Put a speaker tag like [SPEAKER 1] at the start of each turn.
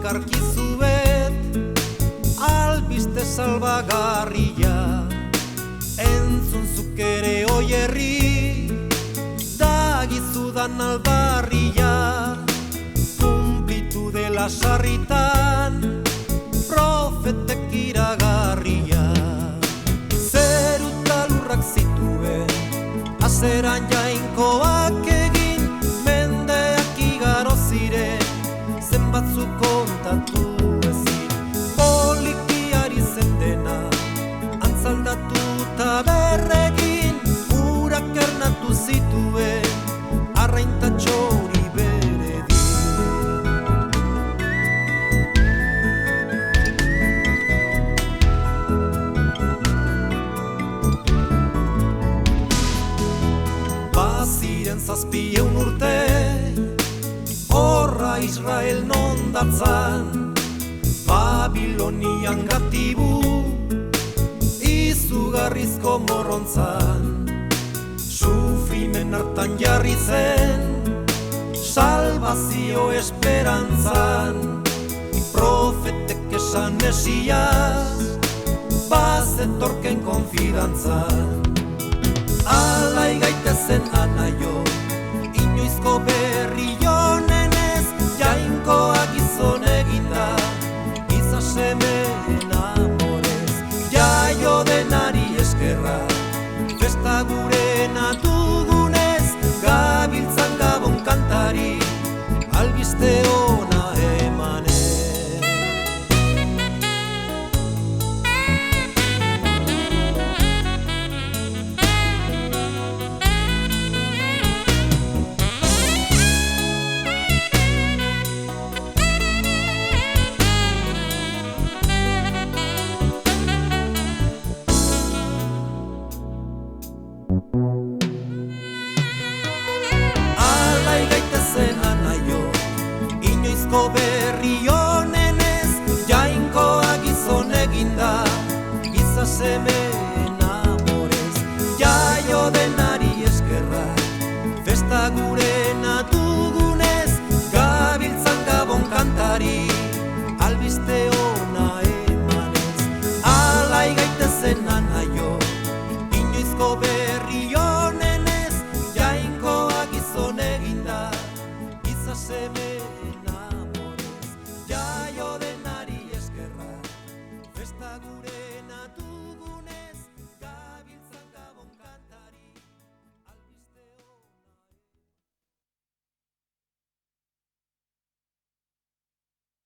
[SPEAKER 1] dakarkizuet albiste salbagarria. Entzun zuk ere oierri dagizudan albarria. Kumplitu dela sarritan profetek iragarria. Zeruta lurrak zituen azeran jainkoak egin, mendeak igaro ziren zenbatzu kontatu ezin. Polikiari zen dena antzaldatu eta berregin, urak ernatu zituen arrainta txori beredin. Baziren 700 urte horra Israel non datzan, Babilonian gatibu izugarrizko morrontzan. Sufrimen hartan jarri zen salvazio esperantzan. Profetek esan Mesias bazetorken konfidantzan. Alai gaitezen anaio inoizko berri honenez, jainkoa gizon eginda giza semeen amorez. Jaio denari eskerra festa gurena dugunez, gabiltzan gabon kantari albiste ona emanez. Alai gaitezen anaio inoizko berri honenez, jainkoa gizon eginda giza seme